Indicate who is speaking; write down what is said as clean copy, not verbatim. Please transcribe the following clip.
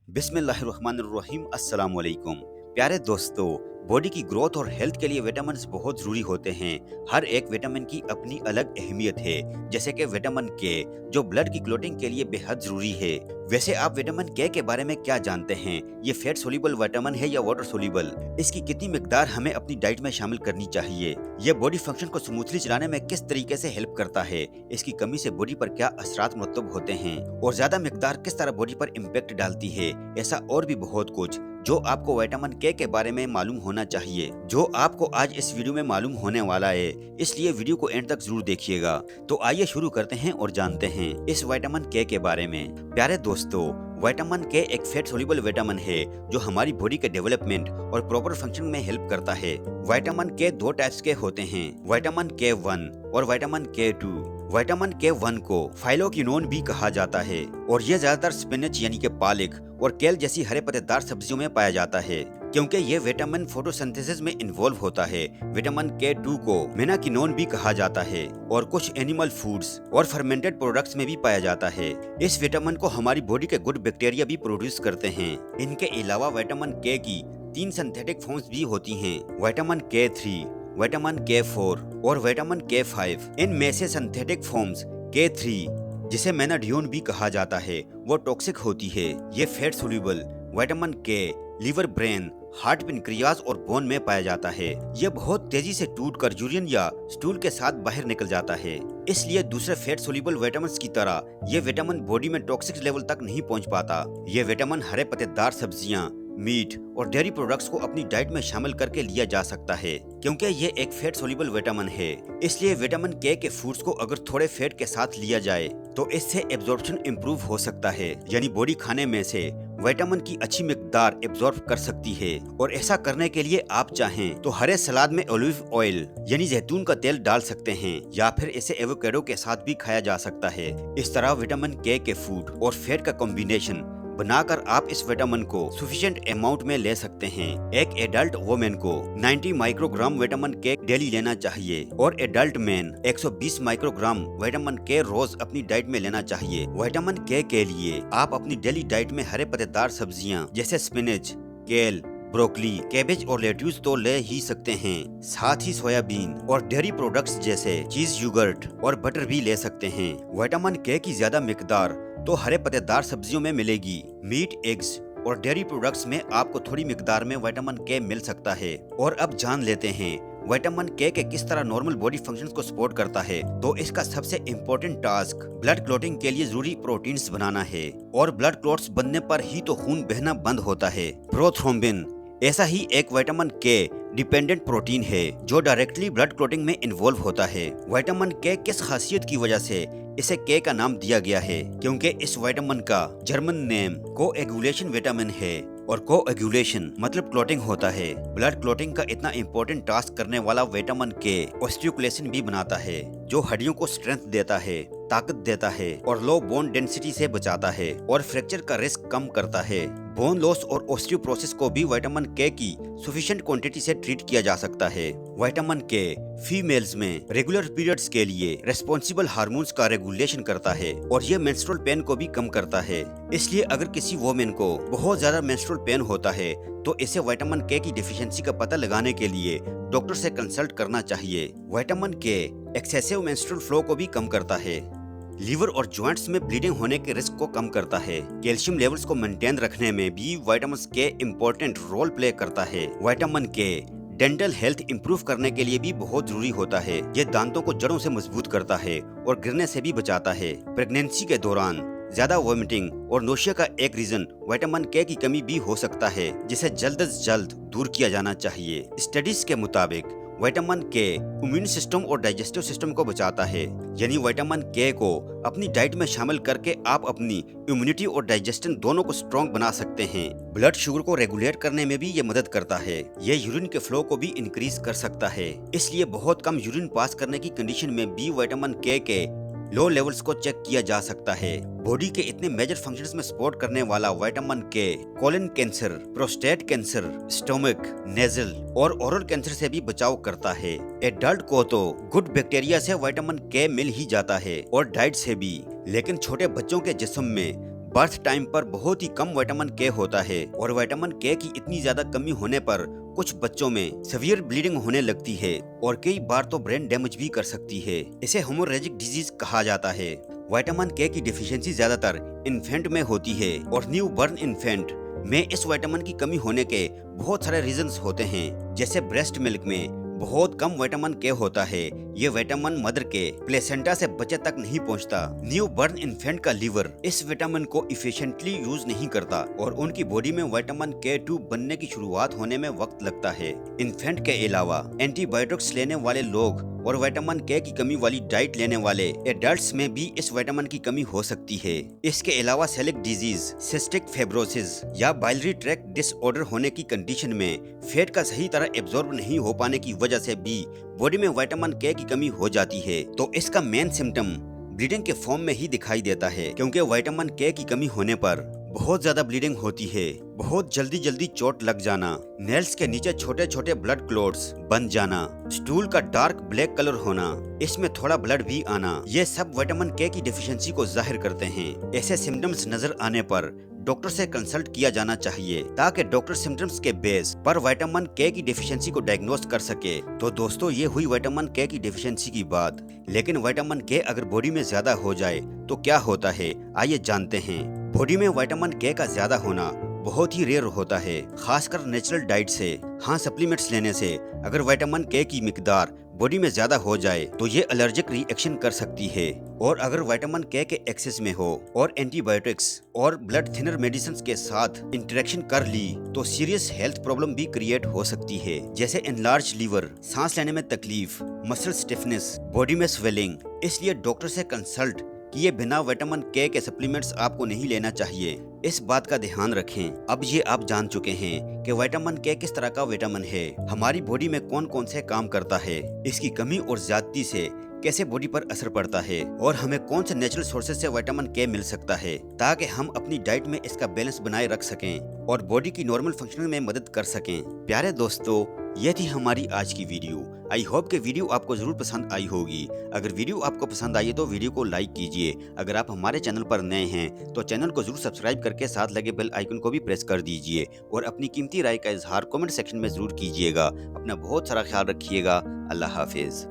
Speaker 1: बिस्मिल्लाहिर्रहमानिर्रहीम अस्सलाम वालेकुम। प्यारे दोस्तों, बॉडी की ग्रोथ और हेल्थ के लिए विटामिन बहुत ज़रूरी होते हैं। हर एक विटामिन की अपनी अलग अहमियत है। जैसे कि विटामिन के, जो ब्लड की क्लॉटिंग के लिए बेहद ज़रूरी है। वैसे आप विटामिन के बारे में क्या जानते हैं? ये फैट सोल्यूबल विटामिन है या वाटर सोल्यूबल? इसकी कितनी मिकदार हमें अपनी डाइट में शामिल करनी चाहिए? ये बॉडी फंक्शन को स्मूथली चलाने में किस तरीके से हेल्प करता है? इसकी कमी से बॉडी पर क्या असरात मुरतब होते हैं? और ज्यादा मिकदार किस तरह बॉडी पर इम्पेक्ट डालती है? ऐसा और भी बहुत कुछ जो आपको विटामिन के बारे में मालूम होना चाहिए, जो आपको आज इस वीडियो में मालूम होने वाला है। इसलिए वीडियो को एंड तक जरूर देखिएगा। तो आइए शुरू करते हैं और जानते हैं इस विटामिन के बारे में। प्यारे दोस्तों, विटामिन के एक फैट सोल्यूबल विटामिन है जो हमारी बॉडी के डेवलपमेंट और प्रॉपर फंक्शन में हेल्प करता है। विटामिन के दो टाइप्स के होते हैं, विटामिन के 1 और विटामिन के 2। विटामिन के 1 को फाइलोक्विनोन भी कहा जाता है और यह ज्यादातर स्पिनच यानी कि पालक और केल जैसी हरे पत्तेदार सब्जियों में पाया जाता है, क्योंकि ये विटामिन फोटोसिंथेसिस में इन्वॉल्व होता है। विटामिन के 2 को मेनाकिनोन भी कहा जाता है और कुछ एनिमल फूड्स और फर्मेंटेड प्रोडक्ट्स में भी पाया जाता है। इस विटामिन को हमारी बॉडी के गुड बैक्टीरिया भी प्रोड्यूस करते हैं। इनके अलावा विटामिन के की 3 सिंथेटिक फॉर्म्स भी होती हैं, विटामिन के 3, विटामिन के 4 और विटामिन के 5। इनमें से सिंथेटिक फॉर्म्स के 3, जिसे मेनाडियोन भी कहा जाता है, वो टॉक्सिक होती है। ये फैट सोल्यूबल विटामिन के लीवर, ब्रेन, हार्ट, पेनक्रियाज और बोन में पाया जाता है। ये बहुत तेजी से टूटकर यूरिन या स्टूल के साथ बाहर निकल जाता है। इसलिए दूसरे फैट सोल्यूबल विटामिन की तरह ये विटामिन बॉडी में टॉक्सिक लेवल तक नहीं पहुंच पाता। ये विटामिन हरे पत्तेदार सब्जियां, मीट और डेयरी प्रोडक्ट्स को अपनी डाइट में शामिल करके लिया जा सकता है, क्योंकि ये एक फैट सोल्यूबल विटामिन है। इसलिए विटामिन के फूड्स को अगर थोड़े फैट के साथ लिया जाए तो इससे एब्जॉर्प्शन इंप्रूव हो सकता है, यानी बॉडी खाने में से विटामिन की अच्छी मिकदार एब्जॉर्ब कर सकती है। और ऐसा करने के लिए आप चाहें तो हरे सलाद में ऑलिव ऑयल यानी जैतून का तेल डाल सकते हैं, या फिर इसे एवोकेडो के साथ भी खाया जा सकता है। इस तरह विटामिन के फूड और फैट का कॉम्बिनेशन बनाकर आप इस विटामिन को सफिशिएंट अमाउंट में ले सकते हैं। एक एडल्ट वुमेन को 90 माइक्रोग्राम विटामिन के डेली लेना चाहिए और एडल्ट मैन 120 माइक्रोग्राम विटामिन के रोज अपनी डाइट में लेना चाहिए। विटामिन के लिए आप अपनी डेली डाइट में हरे पत्तेदार सब्जियां जैसे स्पिनच, केल, ब्रोकली, कैबेज और लेट्यूस तो ले ही सकते हैं। साथ ही सोयाबीन और डेयरी प्रोडक्ट्स जैसे चीज, योगर्ट और बटर भी ले सकते हैं। विटामिन के की ज्यादा मिकदार तो हरे पत्तेदार सब्जियों में मिलेगी। मीट, एग्स और डेयरी प्रोडक्ट्स में आपको थोड़ी मिकदार में विटामिन के मिल सकता है। और अब जान लेते हैं विटामिन के किस तरह नॉर्मल बॉडी फंक्शंस को सपोर्ट करता है। तो इसका सबसे इम्पोर्टेंट टास्क ब्लड क्लॉटिंग के लिए जरूरी प्रोटीन्स बनाना है, और ब्लड क्लॉट्स बनने पर ही तो खून बहना बंद होता है। प्रोथ्रोम्बिन ऐसा ही एक विटामिन के डिपेंडेंट प्रोटीन है जो डायरेक्टली ब्लड क्लॉटिंग में इन्वॉल्व होता है। विटामिन के किस खासियत की वजह से इसे के का नाम दिया गया है? क्योंकि इस विटामिन का जर्मन नेम कोएगुलेशन विटामिन है और कोएगुलेशन मतलब क्लॉटिंग होता है। ब्लड क्लॉटिंग का इतना इम्पोर्टेंट टास्क करने वाला विटामिन के ऑस्टियोक्लेसिन भी बनाता है, जो हड्डियों को स्ट्रेंथ देता है, ताकत देता है और लो बोन डेंसिटी से बचाता है और फ्रैक्चर का रिस्क कम करता है। बोन लॉस और ऑस्टियोप्रोसिस को भी विटामिन के की सफिशिएंट क्वांटिटी से ट्रीट किया जा सकता है। विटामिन के फीमेल्स में रेगुलर पीरियड्स के लिए रेस्पॉन्सिबल हार्मोन्स का रेगुलेशन करता है और ये मेंस्ट्रुअल पेन को भी कम करता है। इसलिए अगर किसी वुमेन को बहुत ज्यादा मेंस्ट्रुअल पेन होता है तो इसे विटामिन के की डिफिशियंसी का पता लगाने के लिए डॉक्टर से कंसल्ट करना चाहिए। विटामिन के एक्सेसिव मेंस्ट्रुअल फ्लो को भी कम करता है, लीवर और जॉइंट्स में ब्लीडिंग होने के रिस्क को कम करता है। कैल्शियम लेवल्स को मेंटेन रखने में भी विटामिन के इम्पोर्टेंट रोल प्ले करता है। विटामिन के डेंटल हेल्थ इंप्रूव करने के लिए भी बहुत जरूरी होता है। ये दांतों को जड़ों से मजबूत करता है और गिरने से भी बचाता है। प्रेगनेंसी के दौरान ज्यादा वोमिटिंग और नोशिया का एक रीजन विटामिन के की कमी भी हो सकता है, जिसे जल्द से जल्द दूर किया जाना चाहिए। स्टडीज के मुताबिक विटामिन के इम्यून सिस्टम और डाइजेस्टिव सिस्टम को बचाता है, यानी विटामिन के को अपनी डाइट में शामिल करके आप अपनी इम्यूनिटी और डाइजेशन दोनों को स्ट्रॉन्ग बना सकते हैं। ब्लड शुगर को रेगुलेट करने में भी ये मदद करता है। ये यूरिन के फ्लो को भी इंक्रीज कर सकता है, इसलिए बहुत कम यूरिन पास करने की कंडीशन में भी विटामिन के लो लेवल्स को चेक किया जा सकता है। बॉडी के इतने मेजर फंक्शंस में सपोर्ट करने वाला विटामिन के colon cancer, prostate cancer, stomach, nasal और ओरल कैंसर से भी बचाव करता है। एडल्ट को तो गुड बैक्टीरिया से विटामिन के मिल ही जाता है और डाइट से भी, लेकिन छोटे बच्चों के जिस्म में बर्थ टाइम पर बहुत ही कम विटामिन के होता है और विटामिन के की इतनी ज्यादा कमी होने पर कुछ बच्चों में सीवियर ब्लीडिंग होने लगती है और कई बार तो ब्रेन डैमेज भी कर सकती है। इसे हेमोरेजिक डिजीज कहा जाता है। विटामिन के की डिफिशियंसी ज्यादातर इन्फेंट में होती है और न्यू बर्न इन्फेंट में इस विटामिन की कमी होने के बहुत सारे रीजंस होते हैं। जैसे ब्रेस्ट मिल्क में बहुत कम विटामिन के होता है। ये विटामिन मदर के प्लेसेंटा से बच्चे तक नहीं पहुंचता। न्यू बर्न इन्फेंट का लीवर इस विटामिन को इफिशिएंटली यूज नहीं करता और उनकी बॉडी में विटामिन के2 बनने की शुरुआत होने में वक्त लगता है। इन्फेंट के अलावा एंटीबायोटिक्स लेने वाले लोग और विटामिन के की कमी वाली डाइट लेने वाले एडल्ट्स में भी इस विटामिन की कमी हो सकती है। इसके अलावा सेलिक डिजीज, सिस्टिक फाइब्रोसिस या बाइलरी ट्रैक्ट डिसऑर्डर होने की कंडीशन में फैट का सही तरह एब्जॉर्ब नहीं हो पाने की वजह से भी बॉडी में विटामिन के की कमी हो जाती है। तो इसका मेन सिम्टम ब्लीडिंग के फॉर्म में ही दिखाई देता है, क्योंकि विटामिन के की कमी होने पर बहुत ज्यादा ब्लीडिंग होती है, बहुत जल्दी चोट लग जाना, नेल्स के नीचे छोटे छोटे ब्लड क्लॉट्स बन जाना, स्टूल का डार्क ब्लैक कलर होना, इसमें थोड़ा ब्लड भी आना, ये सब विटामिन के की डिफिशियंसी को जाहिर करते हैं। ऐसे सिम्टम्स नजर आने पर डॉक्टर से कंसल्ट किया जाना चाहिए ताकि डॉक्टर सिम्टम्स के बेस पर विटामिन के की डिफिशियंसी को डायग्नोस कर सके। तो दोस्तों, ये हुई विटामिन के की डिफिशियंसी की बात। लेकिन विटामिन के अगर बॉडी में ज्यादा हो जाए तो क्या होता है, आइए जानते हैं। बॉडी में विटामिन के का ज्यादा होना बहुत ही रेयर होता है, खासकर नेचुरल डाइट से। हाँ, सप्लीमेंट्स लेने से अगर विटामिन के की मिकदार बॉडी में ज्यादा हो जाए तो ये एलर्जिक रिएक्शन कर सकती है। और अगर विटामिन के एक्सेस में हो और एंटीबायोटिक्स और ब्लड थिनर मेडिसिन के साथ इंटरेक्शन कर ली तो सीरियस हेल्थ प्रॉब्लम भी क्रिएट हो सकती है, जैसे एनलार्ज लीवर, सांस लेने में तकलीफ, मसल स्टिफनेस, बॉडी में स्वेलिंग। इसलिए डॉक्टर से कंसल्ट किए बिना विटामिन के सप्लीमेंट्स आपको नहीं लेना चाहिए। इस बात का ध्यान रखें। अब ये आप जान चुके हैं कि विटामिन के किस तरह का विटामिन है, हमारी बॉडी में कौन कौन से काम करता है, इसकी कमी और ज्यादती से कैसे बॉडी पर असर पड़ता है और हमें कौन से नेचुरल सोर्सेज से विटामिन के मिल सकता है, ताकि हम अपनी डाइट में इसका बैलेंस बनाए रख सकें और बॉडी की नॉर्मल फंक्शनिंग में मदद कर सकें। प्यारे दोस्तों, ये थी हमारी आज की वीडियो। आई होप कि वीडियो आपको जरूर पसंद आई होगी। अगर वीडियो आपको पसंद आई है तो वीडियो को लाइक कीजिए। अगर आप हमारे चैनल पर नए हैं तो चैनल को जरूर सब्सक्राइब करके साथ लगे बेल आइकन को भी प्रेस कर दीजिए और अपनी कीमती राय का इजहार कमेंट सेक्शन में जरूर कीजिएगा। अपना बहुत सारा ख्याल रखिएगा। अल्लाह हाफिज।